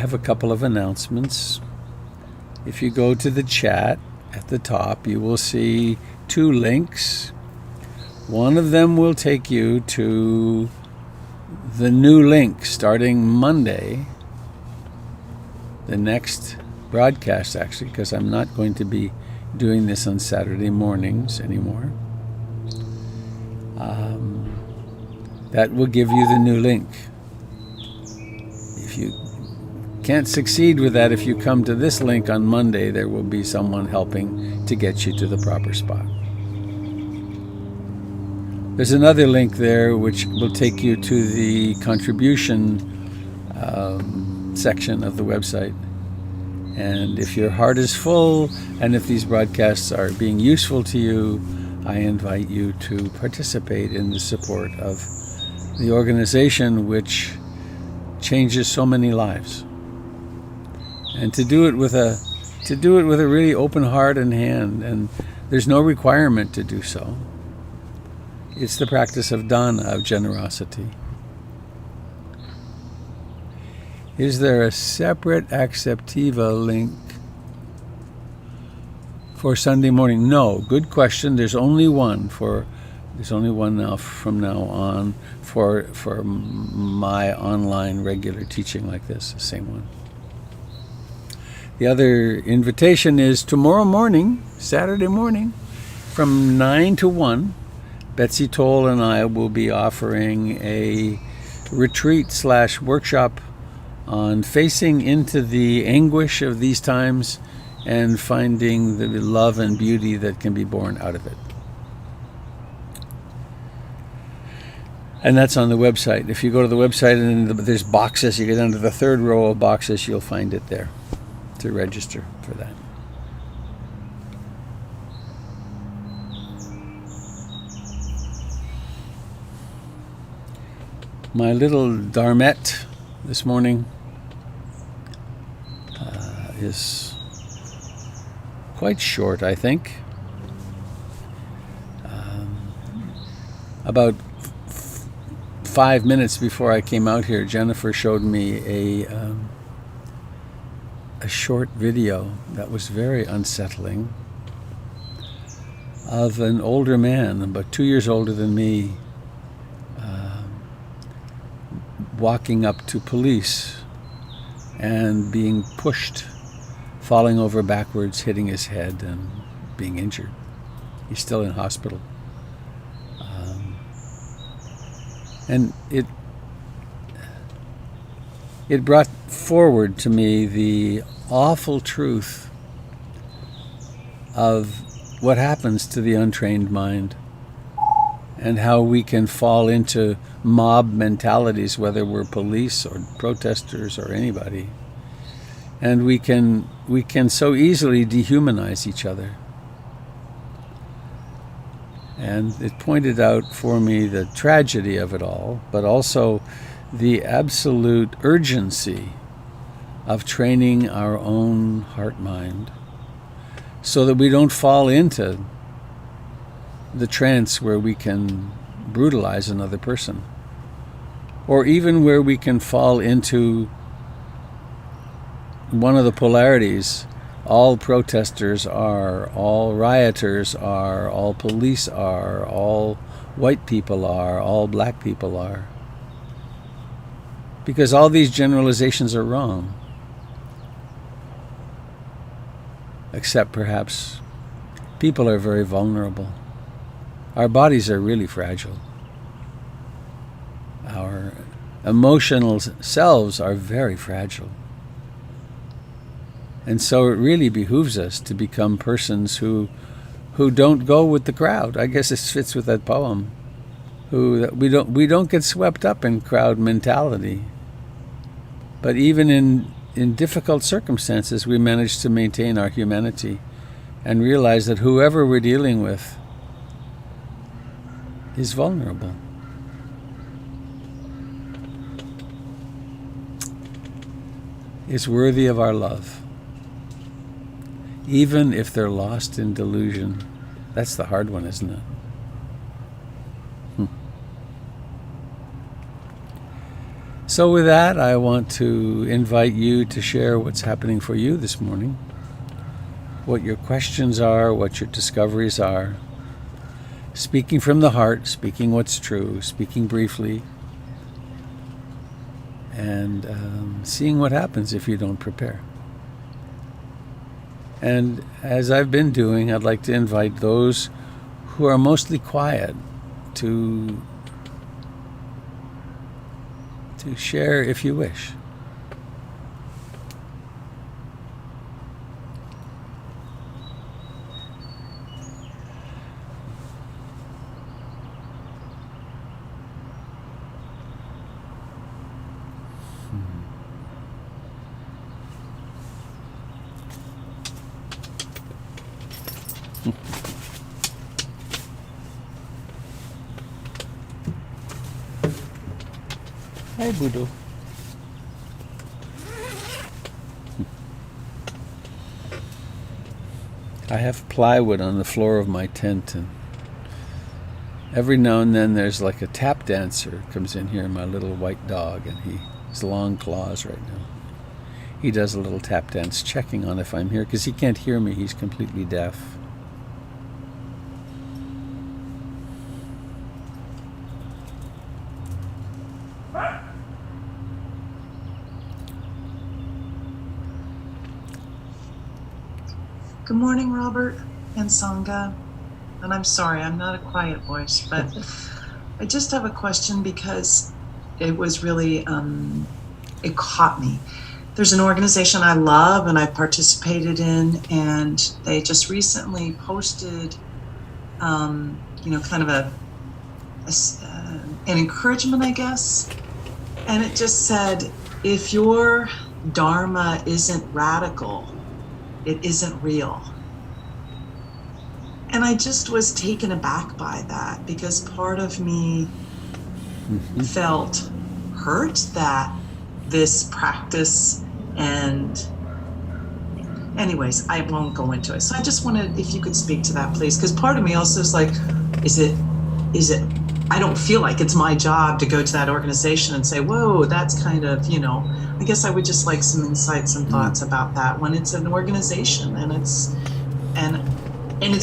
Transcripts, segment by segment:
have a couple of announcements. If you go to the chat at the top, you will see 2 links. One of them will take you to the new link starting Monday, the next broadcast actually, because I'm not going to be doing this on Saturday mornings anymore. That will give you the new link. If you can't succeed with that, if you come to this link on Monday, there will be someone helping to get you to the proper spot. There's another link there which will take you to the contribution section of the website. And if your heart is full and if these broadcasts are being useful to you, I invite you to participate in the support of the organization which changes so many lives. And to do it with a really open heart and hand, and there's no requirement to do so. It's the practice of dana, of generosity. Is there a separate Acceptiva link for Sunday morning? No. Good question. There's only one now from now on for my online regular teaching like this, the same one. The other invitation is tomorrow morning, Saturday morning, from 9 to 1. Betsy Toll and I will be offering a retreat/workshop on facing into the anguish of these times and finding the love and beauty that can be born out of it. And that's on the website. If you go to the website and there's boxes, you get under the 3rd row of boxes, you'll find it there to register for that. My little Dharmet this morning is quite short, I think. About 5 minutes before I came out here, Jennifer showed me a short video that was very unsettling of an older man, about 2 years older than me, walking up to police and being pushed, falling over backwards, hitting his head and being injured. He's still in hospital. And it brought forward to me the awful truth of what happens to the untrained mind and how we can fall into mob mentalities, whether we're police or protesters or anybody. And we can so easily dehumanize each other. And it pointed out for me the tragedy of it all, but also the absolute urgency of training our own heart-mind so that we don't fall into the trance where we can brutalize another person, or even where we can fall into one of the polarities. All protesters are, all rioters are, all police are, all white people are, all black people are. Because all these generalizations are wrong. Except perhaps people are very vulnerable. Our bodies are really fragile. Our emotional selves are very fragile. And so it really behooves us to become persons who don't go with the crowd. I guess it fits with that poem. We don't get swept up in crowd mentality. But even in difficult circumstances, we manage to maintain our humanity and realize that whoever we're dealing with is vulnerable. Is worthy of our love. Even if they're lost in delusion. That's the hard one, isn't it? So with that, I want to invite you to share what's happening for you this morning, what your questions are, what your discoveries are. Speaking from the heart, speaking what's true, speaking briefly, and seeing what happens if you don't prepare. And as I've been doing, I'd like to invite those who are mostly quiet to share if you wish. Hi, Budo. I have plywood on the floor of my tent, and every now and then there's like a tap dancer comes in here, my little white dog, and he's long claws right now. He does a little tap dance, checking on if I'm here, because he can't hear me. He's completely deaf. Good morning, Robert and Sangha. And I'm sorry, I'm not a quiet voice, but I just have a question because it was really, it caught me. There's an organization I love and I participated in, and they just recently posted, kind of an encouragement, I guess. And it just said, if your Dharma isn't radical, it isn't real. And I just was taken aback by that, because part of me felt hurt that this practice, and anyways, I won't go into it. So I just wanted, if you could speak to that, please, because part of me also is like, is it, I don't feel like it's my job to go to that organization and say, whoa, that's kind of, I guess I would just like some insights and thoughts about that when it's an organization and it's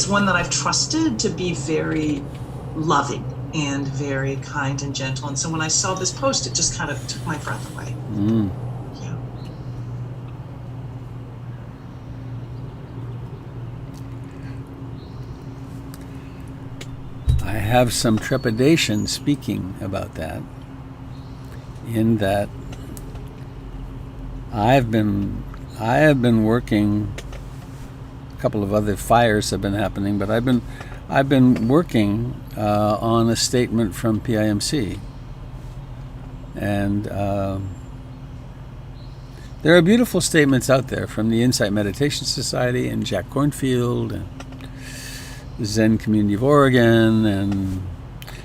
one that I've trusted to be very loving and very kind and gentle. And so when I saw this post, it just kind of took my breath away. Yeah. I have some trepidation speaking about that, in that I have been working. A couple of other fires have been happening, but I've been working on a statement from PIMC, and there are beautiful statements out there from the Insight Meditation Society and Jack Kornfield and the Zen Community of Oregon, and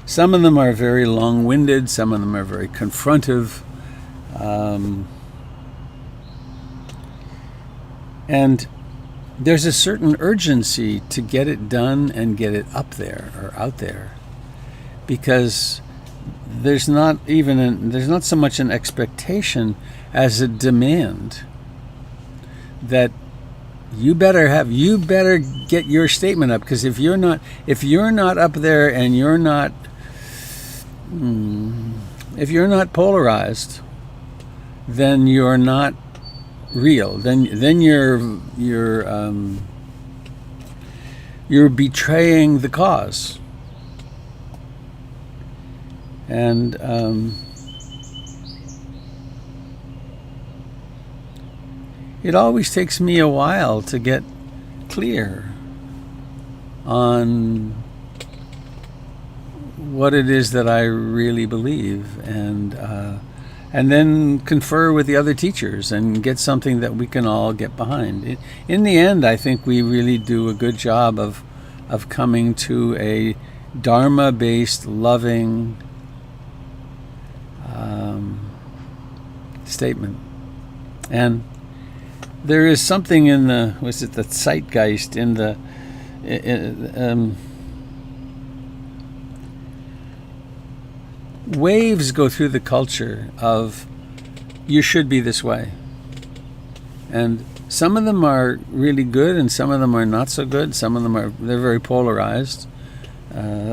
some of them are very long-winded, some of them are very confrontive, and there's a certain urgency to get it done and get it up there or out there, because there's not so much an expectation as a demand that you better get your statement up, because if you're not up there and if you're not polarized, then you're not real. Then you're betraying the cause. And it always takes me a while to get clear on what it is that I really believe, and then confer with the other teachers and get something that we can all get behind. In the end, I think we really do a good job of coming to a Dharma-based, loving statement. And there is something in the zeitgeist, waves go through the culture of you should be this way. And some of them are really good and some of them are not so good. Some of them they're very polarized.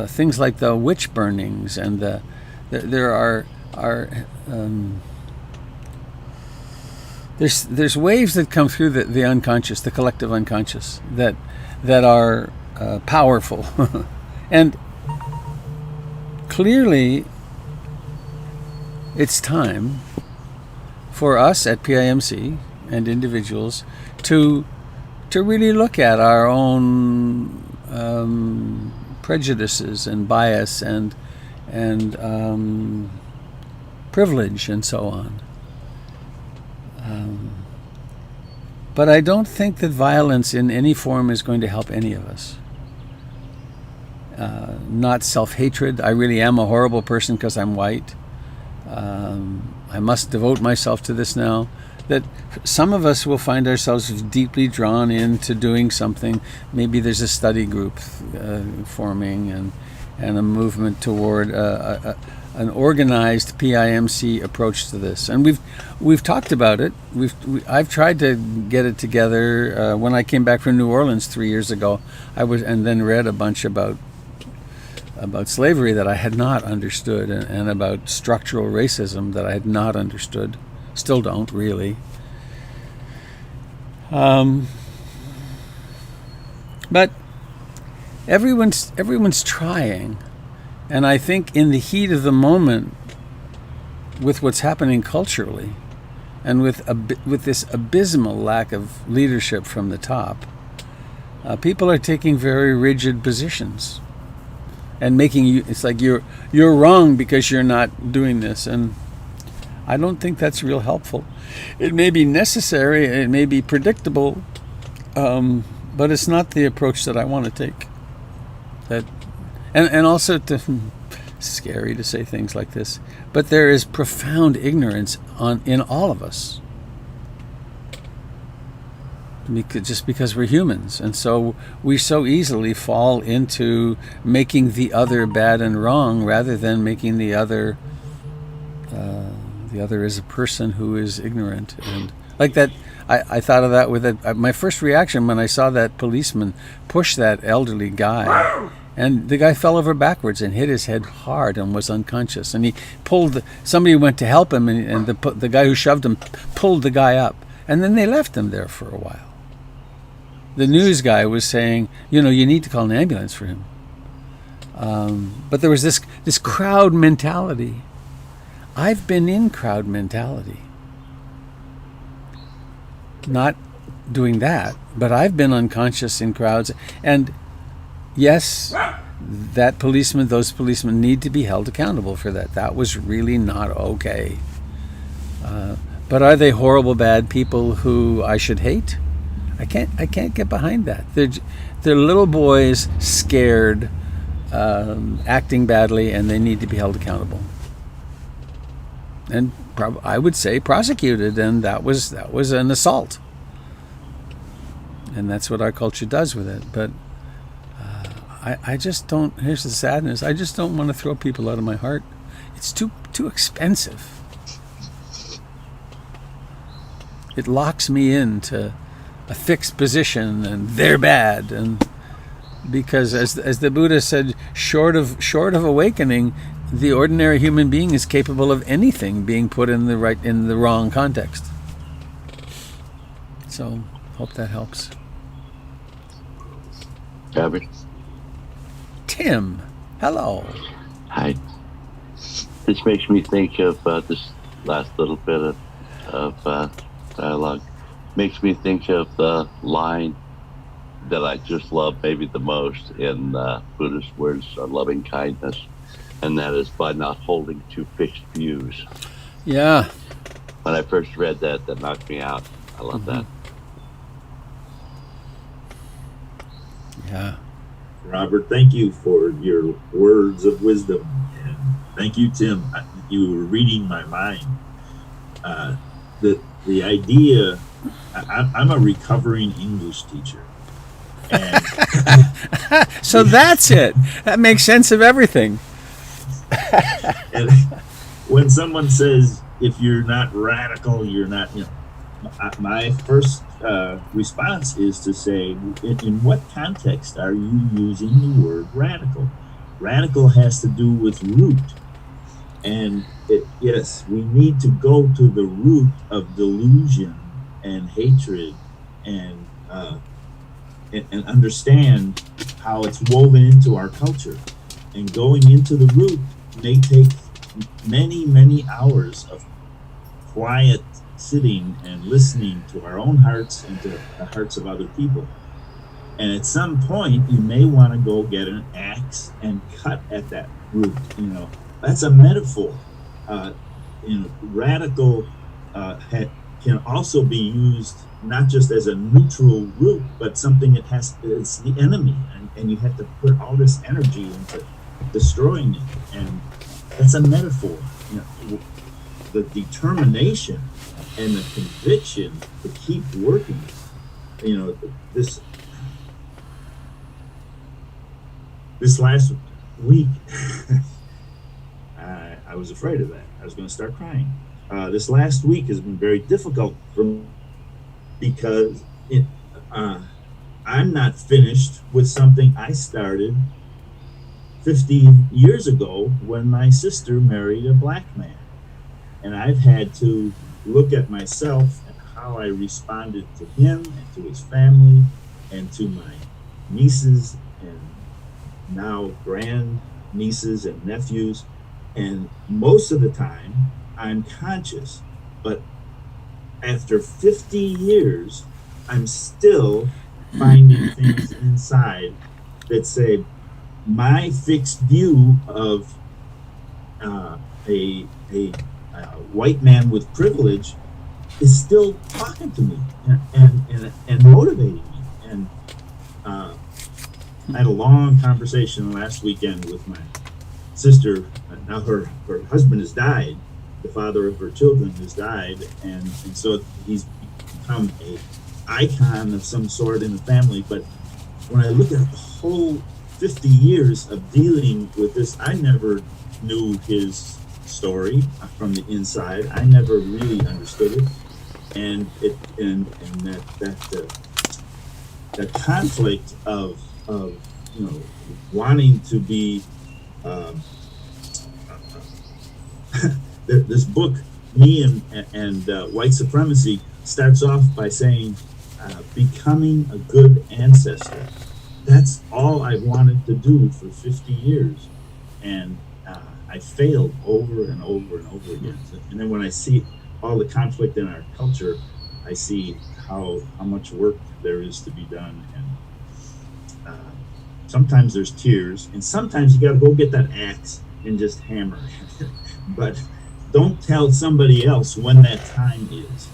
Things like the witch burnings and there are there's waves that come through the unconscious, the collective unconscious, that are powerful. And clearly it's time for us at PIMC and individuals to really look at our own prejudices and bias and privilege and so on. But I don't think that violence in any form is going to help any of us. Not self-hatred. I really am a horrible person because I'm white. I must devote myself to this now. That some of us will find ourselves deeply drawn into doing something. Maybe there's a study group forming and a movement toward an organized PIMC approach to this. And we've talked about it. I've tried to get it together. When I came back from New Orleans 3 years ago, and then read a bunch about slavery that I had not understood, and about structural racism that I had not understood. Still don't really. But everyone's trying, and I think in the heat of the moment, with what's happening culturally, and with this abysmal lack of leadership from the top, people are taking very rigid positions, and making you. It's like you're wrong because you're not doing this, and I don't think that's real helpful. It may be necessary, it may be predictable, but it's not the approach that I want to take. And also, scary to say things like this, but there is profound ignorance in all of us, just because we're humans, and so we so easily fall into making the other bad and wrong rather than making the other is a person who is ignorant. And like that, I thought of that with my first reaction when I saw that policeman push that elderly guy, and the guy fell over backwards and hit his head hard and was unconscious. And he somebody went to help him, and the guy who shoved him pulled the guy up, and then they left him there for a while. The news guy was saying, you need to call an ambulance for him. But there was this crowd mentality. I've been in crowd mentality. Not doing that, but I've been unconscious in crowds. And yes, those policemen need to be held accountable for that. That was really not okay. But are they horrible, bad people who I should hate? I can't get behind that. They're little boys scared, acting badly, and they need to be held accountable. And I would say prosecuted, and that was an assault, and that's what our culture does with it. But I just don't. Here's the sadness: I just don't want to throw people out of my heart. It's too expensive. It locks me into a fixed position, and they're bad, and because as the Buddha said, short of awakening, the ordinary human being is capable of anything being put in the wrong context. So, hope that helps. Gabby. Tim, hello. Hi. This makes me think of this last little bit of dialogue. Makes me think of the line that I just love maybe the most in Buddhist words on loving kindness, and that is by not holding to fixed views. Yeah. When I first read that knocked me out. I love that. Yeah. Robert, thank you for your words of wisdom, and thank you, Tim. You were reading my mind. The idea. I'm a recovering English teacher. And so that's it. That makes sense of everything. And when someone says, if you're not radical, you're not, my first response is to say, in what context are you using the word radical? Radical has to do with root. And yes, we need to go to the root of delusion and hatred and understand how it's woven into our culture. And going into the root may take many, many hours of quiet sitting and listening to our own hearts and to the hearts of other people. And at some point, you may want to go get an axe and cut at that root. That's a metaphor. Radical can also be used not just as a neutral root, but something it's the enemy, and you have to put all this energy into destroying it. And that's a metaphor. The determination and the conviction to keep working. This last week, I was afraid of that. I was going to start crying. This last week has been very difficult for me because I'm not finished with something I started 50 years ago when my sister married a black man. And I've had to look at myself and how I responded to him and to his family and to my nieces and now grand nieces and nephews. And most of the time, I'm conscious. But after 50 years, I'm still finding things inside that say my fixed view of a white man with privilege is still talking to me and motivating me. And I had a long conversation last weekend with my sister. Now her husband has died. The father of her children has died, and so he's become a icon of some sort in the family. But when I look at the whole 50 years of dealing with this, I never knew his story from the inside. I never really understood it, and that conflict of wanting to be this book, Me and White Supremacy, starts off by saying becoming a good ancestor. That's all I wanted to do for 50 years, and I failed over and over and over again. And then when I see all the conflict in our culture, I see how much work there is to be done. And sometimes there's tears, and sometimes you got to go get that axe and just hammer it. But don't tell somebody else when that time is.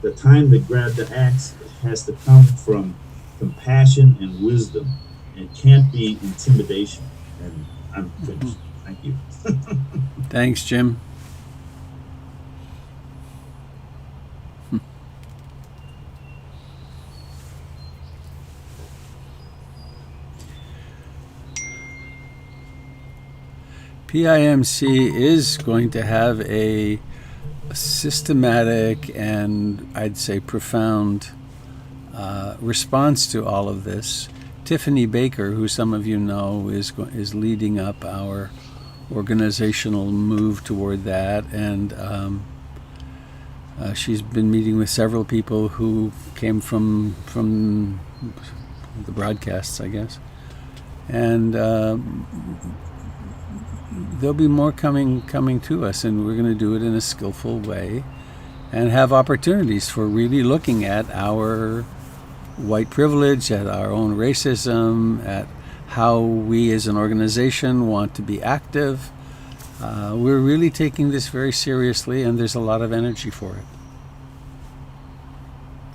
The time to grab the axe has to come from compassion and wisdom. It can't be intimidation. And I'm finished. Thank you. Thanks, Jim. PIMC is going to have a systematic and I'd say profound response to all of this. Tiffany Baker, who some of you know, is leading up our organizational move toward that, and she's been meeting with several people who came from the broadcasts, I guess, and there'll be more coming to us, and we're going to do it in a skillful way and have opportunities for really looking at our white privilege, at our own racism, at how we as an organization want to be active. We're really taking this very seriously, and there's a lot of energy for it.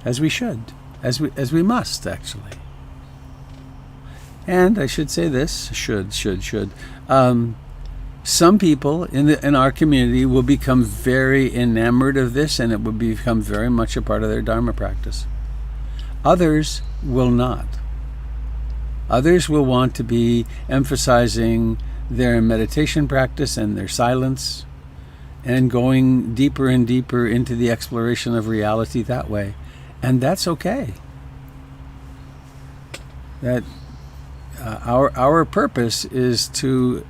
As we should, as we must, actually. And I should say this, should. Some people in our community will become very enamored of this, and it will become very much a part of their Dharma practice. Others will not. Others will want to be emphasizing their meditation practice and their silence, and going deeper and deeper into the exploration of reality that way. And that's okay. That our purpose is to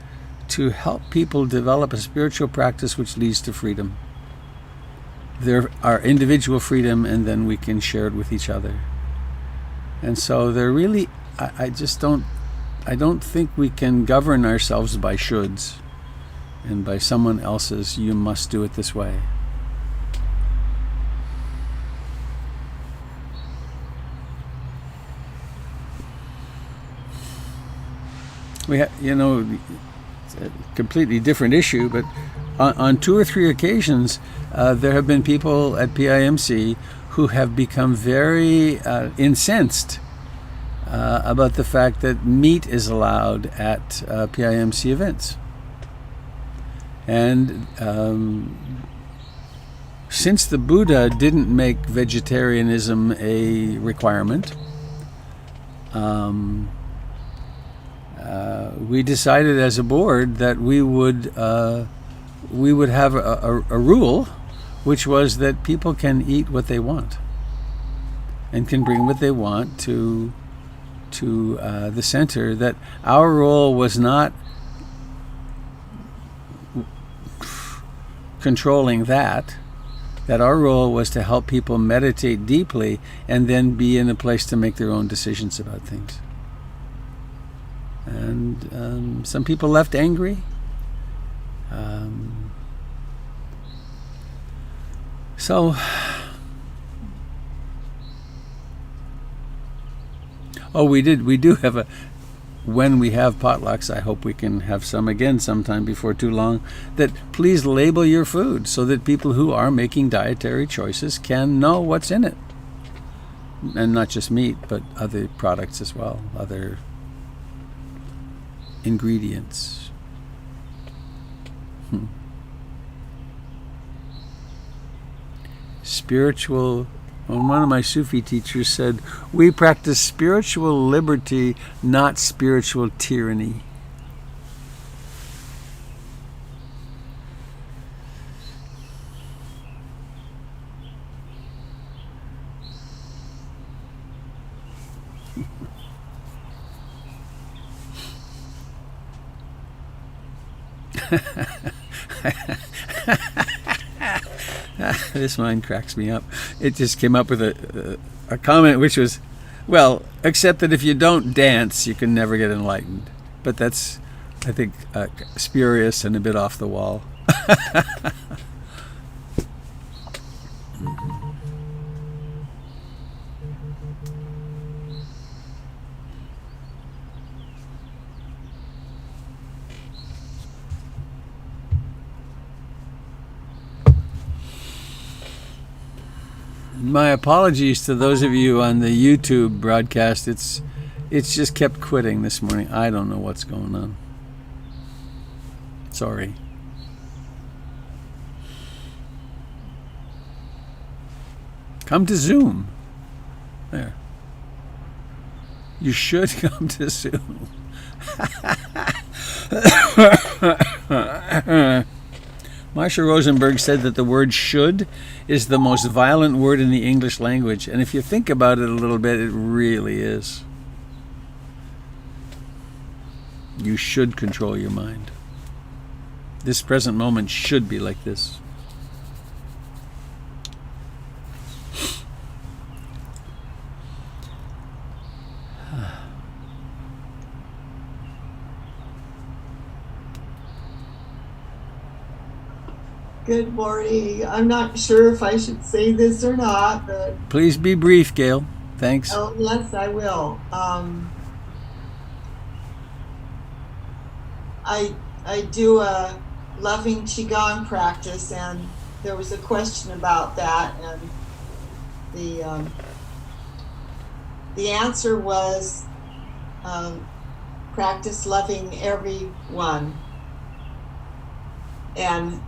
help people develop a spiritual practice which leads to freedom. Our individual freedom, and then we can share it with each other. And so they're really, I don't think we can govern ourselves by shoulds and by someone else's, you must do it this way. We have, it's a completely different issue, but on 2 or 3 occasions, there have been people at PIMC who have become very incensed about the fact that meat is allowed at PIMC events. And since the Buddha didn't make vegetarianism a requirement, we decided as a board that we would have a rule, which was that people can eat what they want and can bring what they want to the center. That our role was not controlling that our role was to help people meditate deeply and then be in a place to make their own decisions about things. And some people left angry. We do have when we have potlucks, I hope we can have some again sometime before too long, that please label your food so that people who are making dietary choices can know what's in it. And not just meat, but other products as well, other ingredients. Spiritual, one of my Sufi teachers said, we practice spiritual liberty, not spiritual tyranny. This mind cracks me up. It just came up with a comment which was, well, except that if you don't dance, you can never get enlightened. But that's, I think, spurious and a bit off the wall. My apologies to those of you on the YouTube broadcast. It's just kept quitting this morning. I don't know what's going on. Sorry. Come to Zoom. There. You should come to Zoom. Marsha Rosenberg said that the word should is the most violent word in the English language. And if you think about it a little bit, it really is. You should control your mind. This present moment should be like this. Good morning. I'm not sure if I should say this or not, but Please be brief, Gail. Thanks. oh, yes, I will. I do a loving qigong practice, and there was a question about that, and the answer was practice loving everyone. And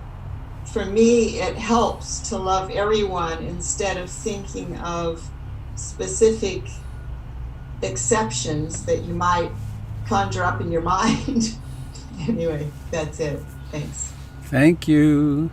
for me, it helps to love everyone instead of thinking of specific exceptions that you might conjure up in your mind. Anyway, that's it. Thanks. Thank you.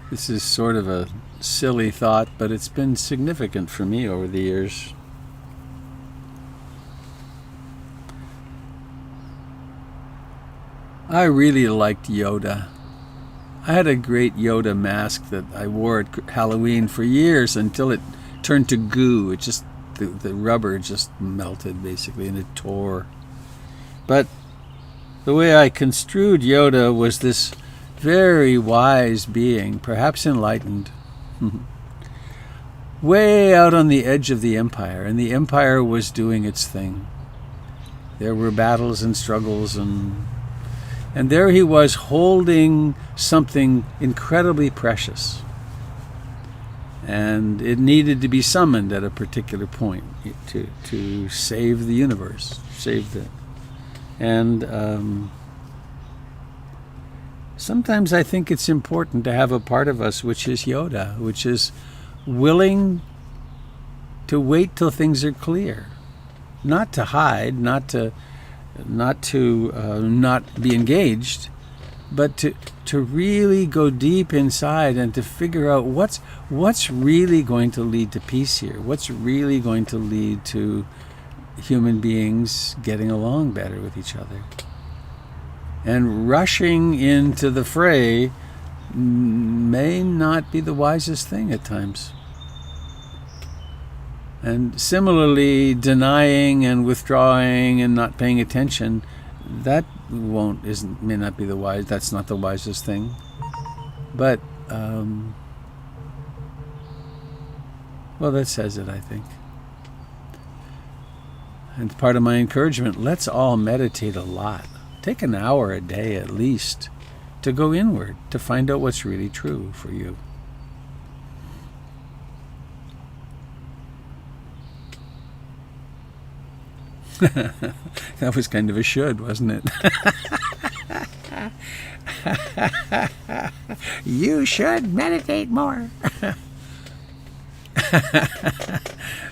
This is sort of a silly thought, but it's been significant for me over the years. I really liked Yoda. I had a great Yoda mask that I wore at Halloween for years until it turned to goo. It just, the rubber just melted basically and it tore. But the way I construed Yoda was this very wise being, perhaps enlightened, way out on the edge of the Empire, and the Empire was doing its thing. There were battles and struggles, and there he was holding something incredibly precious. And it needed to be summoned at a particular point to save the universe, sometimes I think it's important to have a part of us which is Yoda, which is willing to wait till things are clear, not to hide, not to not be engaged, but to really go deep inside and to figure out what's really going to lead to peace here, what's really going to lead to human beings getting along better with each other. And rushing into the fray may not be the wisest thing at times. And similarly, denying and withdrawing and not paying attention, that may not be that's not the wisest thing. But, well, that says it, I think. And part of my encouragement, let's all meditate a lot. Take an hour a day at least to go inward, to find out what's really true for you. That was kind of a should, wasn't it? You should meditate more.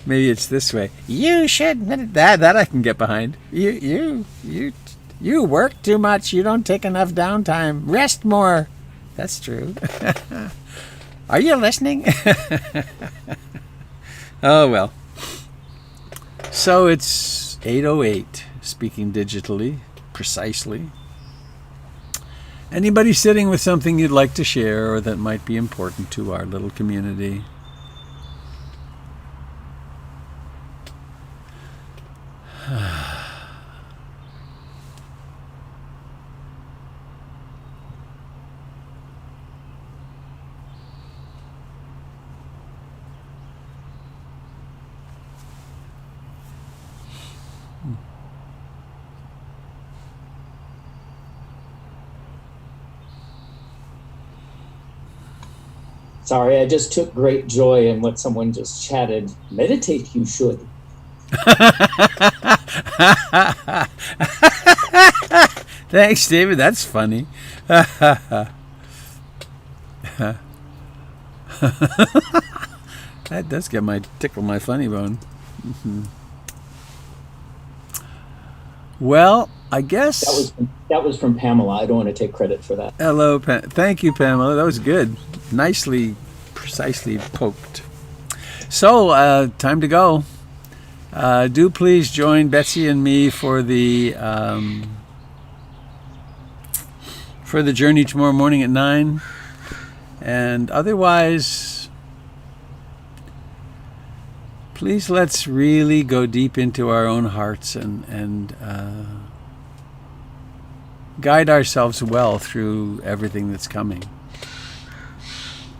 Maybe it's this way. You should meditate. That I can get behind. You work too much. You don't take enough downtime. Rest more. That's true. Are you listening? Oh, well. So it's 8:08, speaking digitally, precisely. Anybody sitting with something you'd like to share or that might be important to our little community? Sorry, I just took great joy in what someone just chatted. Meditate, you should. Thanks, David. That's funny. That does tickle my funny bone. Mm-hmm. Well, I guess that was from Pamela. I don't want to take credit for that. Hello, thank you, Pamela. That was good. Nicely, precisely poked. So, time to go. Do please join Betsy and me for the journey tomorrow morning at 9. And otherwise, please let's really go deep into our own hearts and guide ourselves well through everything that's coming.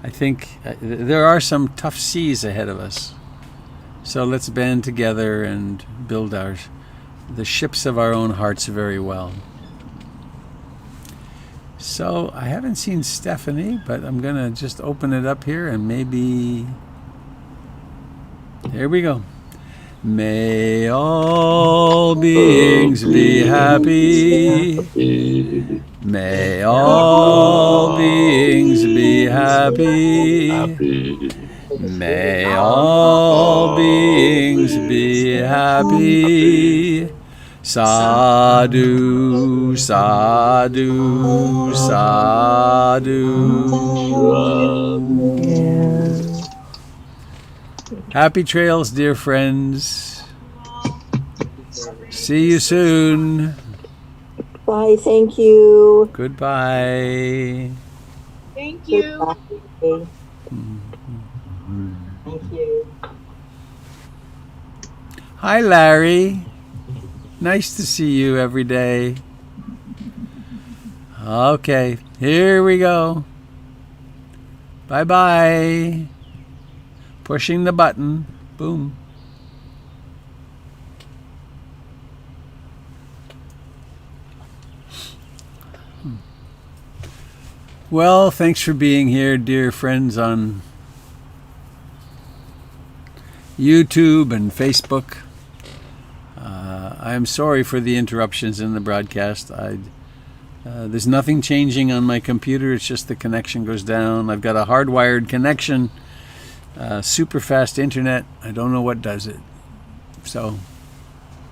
I think there are some tough seas ahead of us. So let's band together and build the ships of our own hearts very well. So I haven't seen Stephanie, but I'm going to just open it up here and maybe... Here we go. May all beings be happy. May all beings be happy. May all beings be happy. Sadhu, sadhu, sadhu. Happy trails, dear friends. See you soon. Bye, thank you. Goodbye. Thank you. Goodbye. Thank you. Hi, Larry. Nice to see you every day. Okay, here we go. Bye-bye. Pushing the button. Boom. Well, thanks for being here, dear friends on YouTube and Facebook. I'm sorry for the interruptions in the broadcast. There's nothing changing on my computer. It's just the connection goes down. I've got a hardwired connection, super fast internet. I don't know what does it. So